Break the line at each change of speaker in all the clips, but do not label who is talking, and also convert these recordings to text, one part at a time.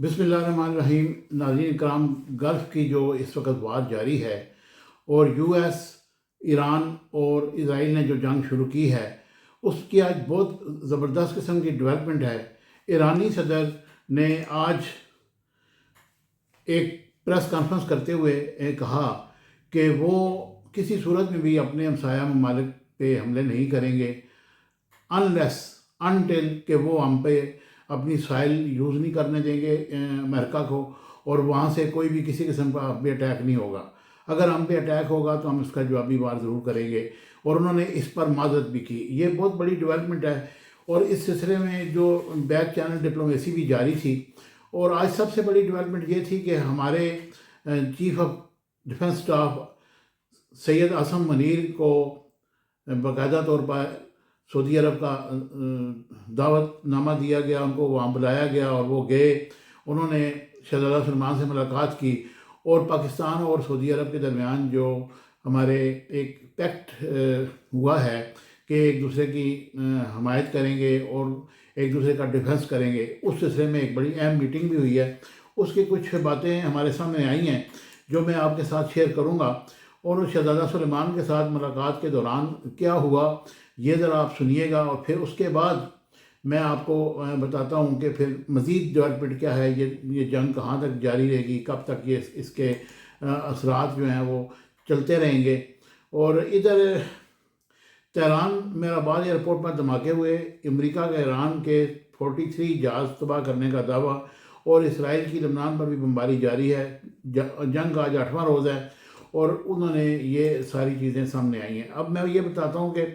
بسم اللہ الرحمن الرحیم۔ ناظرین کرام، گلف کی جو اس وقت وار جاری ہے اور یو ایس، ایران اور اسرائیل نے جو جنگ شروع کی ہے، اس کی آج بہت زبردست قسم کی ڈیولپمنٹ ہے۔ ایرانی صدر نے آج ایک پریس کانفرنس کرتے ہوئے کہا کہ وہ کسی صورت میں بھی اپنے ہمسایہ ممالک پہ حملے نہیں کریں گے انٹل کہ وہ ہم پہ اپنی سائل یوز نہیں کرنے دیں گے امریکہ کو، اور وہاں سے کوئی بھی کسی قسم کا ہم پہ اٹیک نہیں ہوگا۔ اگر ہم پہ اٹیک ہوگا تو ہم اس کا جوابی وار ضرور کریں گے، اور انہوں نے اس پر معذرت بھی کی۔ یہ بہت بڑی ڈیولپمنٹ ہے، اور اس سلسلے میں جو بیک چینل ڈپلومیسی بھی جاری تھی۔ اور آج سب سے بڑی ڈیولپمنٹ یہ تھی کہ ہمارے chief of defence staff Syed Asim Munir کو باقاعدہ طور پر سعودی عرب کا دعوت نامہ دیا گیا، ان کو وہاں بلایا گیا اور وہ گئے۔ انہوں نے شہزادہ سلمان سے ملاقات کی، اور پاکستان اور سعودی عرب کے درمیان جو ہمارے ایک پیکٹ ہوا ہے کہ ایک دوسرے کی حمایت کریں گے اور ایک دوسرے کا ڈیفنس کریں گے، اس سلسلے میں ایک بڑی اہم میٹنگ بھی ہوئی ہے۔ اس کی کچھ باتیں ہمارے سامنے آئی ہیں جو میں آپ کے ساتھ شیئر کروں گا، اور شہزادہ سلیمان کے ساتھ ملاقات کے دوران کیا ہوا یہ ذرا آپ سنیے گا، اور پھر اس کے بعد میں آپ کو بتاتا ہوں کہ پھر مزید ڈیولپمنٹ کیا ہے، یہ جنگ کہاں تک جاری رہے گی، کب تک یہ اس کے اثرات جو ہیں وہ چلتے رہیں گے۔ اور ادھر تہران میرا آباد ایئرپورٹ پر دھماکے ہوئے، امریکہ کے ایران کے 43 جہاز تباہ کرنے کا دعویٰ، اور اسرائیل کی لبنان پر بھی بمباری جاری ہے۔ جنگ کا آج 8واں روز ہے، اور انہوں نے یہ ساری چیزیں سامنے آئی ہیں۔ اب میں یہ بتاتا ہوں کہ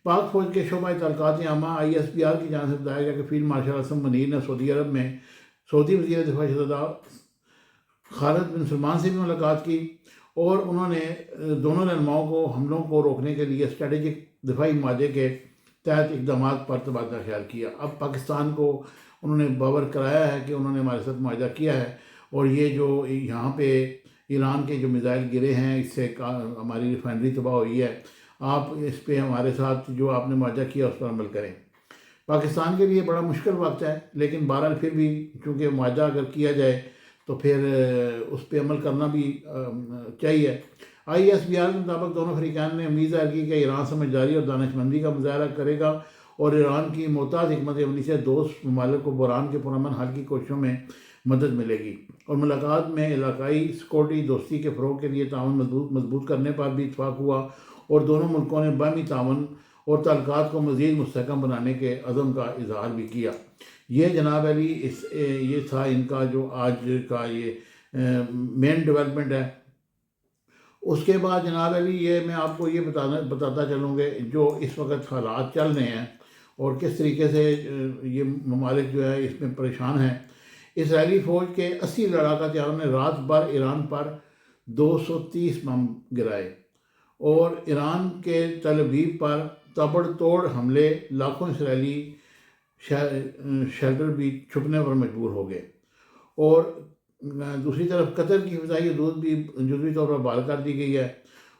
پاک فوج کے شعبہ تعلقات عامہ ISPR کی جانب سے بتایا گیا کہ فیلڈ مارشل عاصم منیر نے سعودی عرب میں سعودی وزیر دفاع شہزادہ خالد بن سلمان سے بھی ملاقات کی، اور انہوں نے دونوں رہنماؤں کو حملوں کو روکنے کے لیے اسٹریٹجک دفاعی معاہدے کے تحت اقدامات پر تبادلہ خیال کیا۔ اب پاکستان کو انہوں نے باور کرایا ہے کہ انہوں نے ہمارے ساتھ معاہدہ کیا ہے، اور یہ جو یہاں پہ ایران کے جو میزائل گرے ہیں، اس سے ہماری ریفائنری تباہ ہوئی ہے، آپ اس پہ ہمارے ساتھ جو آپ نے معاہدہ کیا اس پر عمل کریں۔ پاکستان کے لیے بڑا مشکل وقت ہے، لیکن بہرحال پھر بھی چونکہ معاہدہ اگر کیا جائے تو پھر اس پہ عمل کرنا بھی چاہیے۔ ISPR کے مطابق دونوں فریقین نے امید ظاہر کی کہ ایران سمجھداری اور دانش مندی کا مظاہرہ کرے گا، اور ایران کی محتاط حکمت عملی سے دوست ممالک کو بحران کے پرامن حل کی کوششوں میں مدد ملے گی۔ اور ملاقات میں علاقائی سیکورٹی دوستی کے فروغ کے لیے تعاون مضبوط کرنے پر بھی اتفاق ہوا، اور دونوں ملکوں نے باہمی تعاون اور تعلقات کو مزید مستحکم بنانے کے عزم کا اظہار بھی کیا۔ یہ جناب علی یہ تھا ان کا جو آج کا یہ مین ڈیولپمنٹ ہے۔ اس کے بعد جناب علی یہ میں آپ کو یہ بتاتا چلوں گے جو اس وقت حالات چل رہے ہیں اور کس طریقے سے یہ ممالک جو ہے اس میں پریشان ہیں۔ اسرائیلی فوج کے 80 لڑاکا طیاروں نے رات بھر ایران پر 230 بم گرائے، اور ایران کے تل ابیب پر تابڑ توڑ حملے، لاکھوں اسرائیلی شیلٹر بھی چھپنے پر مجبور ہو گئے۔ اور دوسری طرف قطر کی فضائی حدود بھی جزوی طور پر بحال کر دی گئی ہے،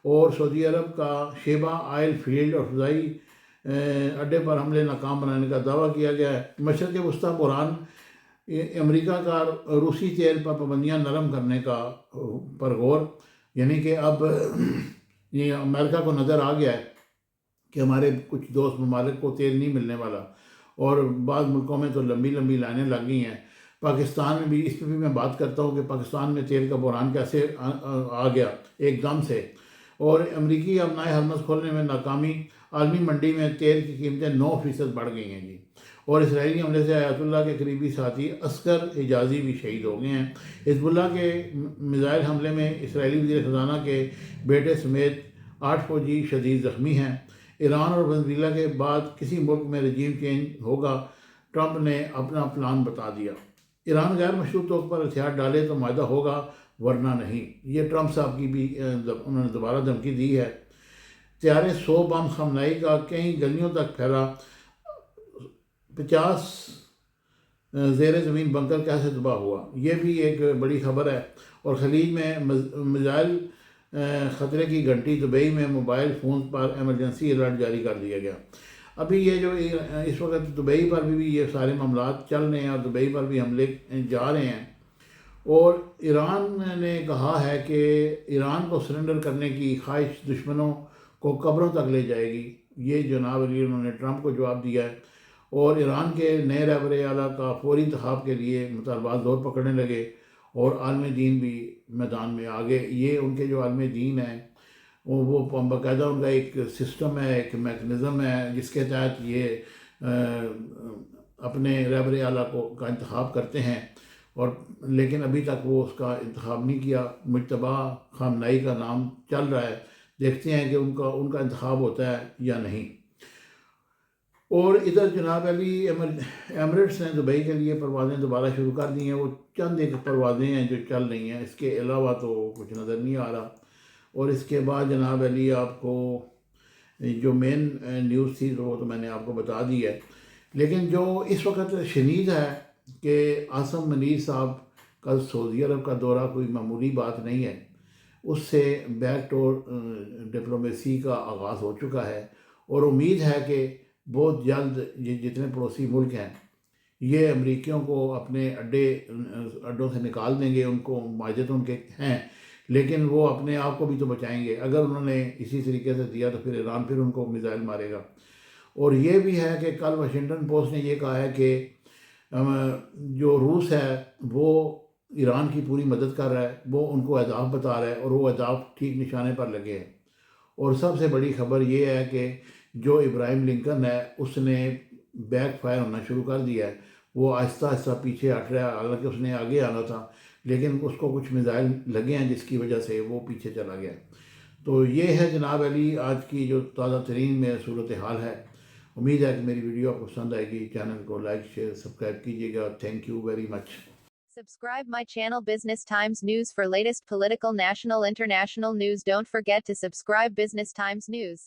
اور سعودی عرب کا شیبہ آئل فیلڈ اور فضائی اڈے پر حملے ناکام بنانے کا دعویٰ کیا گیا ہے۔ مشرق وسطیٰ بحران، امریکہ کا روسی تیل پر پابندیاں نرم کرنے کا پر غور، یعنی کہ اب یہ امریکہ کو نظر آ گیا ہے کہ ہمارے کچھ دوست ممالک کو تیل نہیں ملنے والا، اور بعض ملکوں میں تو لمبی لمبی لائنیں لگ گئی ہیں۔ پاکستان میں بھی اس پہ بھی میں بات کرتا ہوں کہ پاکستان میں تیل کا بحران کیسے آ گیا ایک دم سے، اور امریکی ابنائے ہرمز کھولنے میں ناکامی، عالمی منڈی میں تیل کی قیمتیں 9% بڑھ گئی ہیں جی۔ اور اسرائیلی حملے سے آیت اللہ کے قریبی ساتھی عسکر حجازی بھی شہید ہو گئے ہیں۔ حزب اللہ کے میزائل حملے میں اسرائیلی وزیر خزانہ کے بیٹے سمیت 8 فوجی شدید زخمی ہیں۔ ایران اور وینزویلا کے بعد کسی ملک میں رجیم چینج ہوگا، ٹرمپ نے اپنا پلان بتا دیا۔ ایران غیر مشروط طور پر ہتھیار ڈالے تو معاہدہ ہوگا، ورنہ نہیں۔ یہ ٹرمپ صاحب کی بھی انہوں نے دوبارہ دھمکی دی ہے۔ طیارے 100 بم خامنائی کا کئی گلیوں تک پھیلا، 50 زیر زمین بنکر کیسے تباہ ہوا، یہ بھی ایک بڑی خبر ہے۔ اور خلیج میں میزائل خطرے کی گھنٹی، دبئی میں موبائل فون پر ایمرجنسی الرٹ جاری کر دیا گیا۔ ابھی یہ جو اس وقت دبئی پر بھی یہ سارے معاملات چل رہے ہیں اور دبئی پر بھی حملے جا رہے ہیں، اور ایران نے کہا ہے کہ ایران کو سرنڈر کرنے کی خواہش دشمنوں کو قبروں تک لے جائے گی. یہ جناب علی انہوں نے ٹرمپ کو جواب دیا ہے، اور ایران کے نئے رہبر اعلیٰ کا فوری انتخاب کے لیے مطالبات زور پکڑنے لگے، اور عالم دین بھی میدان میں آگے. یہ ان کے جو عالم دین ہیں وہ باقاعدہ ان کا ایک سسٹم ہے، ایک میکنزم ہے جس کے تحت یہ اپنے رہبر اعلیٰ کا انتخاب کرتے ہیں، اور لیکن ابھی تک وہ اس کا انتخاب نہیں کیا. مجتبیٰ خامنائی کا نام چل رہا ہے، دیکھتے ہیں کہ ان کا انتخاب ہوتا ہے یا نہیں. اور ادھر جناب علی ایمریٹس نے دبئی کے لیے پروازیں دوبارہ شروع کر دی ہیں. وہ چند ایک پروازیں ہیں جو چل رہی ہیں، اس کے علاوہ تو کچھ نظر نہیں آ رہا. اور اس کے بعد جناب علی آپ کو جو مین نیوز تھی وہ تو میں نے آپ کو بتا دی ہے، لیکن جو اس وقت شنید ہے کہ عاصم منیر صاحب کا سعودی عرب کا دورہ کوئی معمولی بات نہیں ہے. اس سے بیک ڈور ڈپلومیسی کا آغاز ہو چکا ہے، اور امید ہے کہ بہت جلد یہ جتنے پڑوسی ملک ہیں یہ امریکیوں کو اپنے اڈوں سے نکال دیں گے. ان کو معاہدے تو ان کے ہیں، لیکن وہ اپنے آپ کو بھی تو بچائیں گے. اگر انہوں نے اسی طریقے سے دیا تو پھر ایران پھر ان کو میزائل مارے گا. اور یہ بھی ہے کہ کل واشنگٹن پوسٹ نے یہ کہا ہے کہ جو روس ہے وہ ایران کی پوری مدد کر رہا ہے، وہ ان کو اہداف بتا رہا ہے، اور وہ اہداف ٹھیک نشانے پر لگے ہیں. اور سب سے بڑی خبر یہ ہے کہ جو ابراہیم لنکن ہے اس نے بیک فائر ہونا شروع کر دیا ہے. وہ آہستہ آہستہ پیچھے ہٹ رہا ہے، حالانکہ اس نے آگے آنا تھا، لیکن اس کو کچھ میزائل لگے ہیں جس کی وجہ سے وہ پیچھے چلا گیا. تو یہ ہے جناب علی آج کی جو تازہ ترین میں صورتحال ہے. امید ہے کہ میری ویڈیو آپ کو پسند آئے گی. چینل کو لائک شیئر سبسکرائب کیجیے گا. Thank you very much.
Subscribe my channel Business Times News for latest political, national, international news. Don't forget to subscribe Business Times News.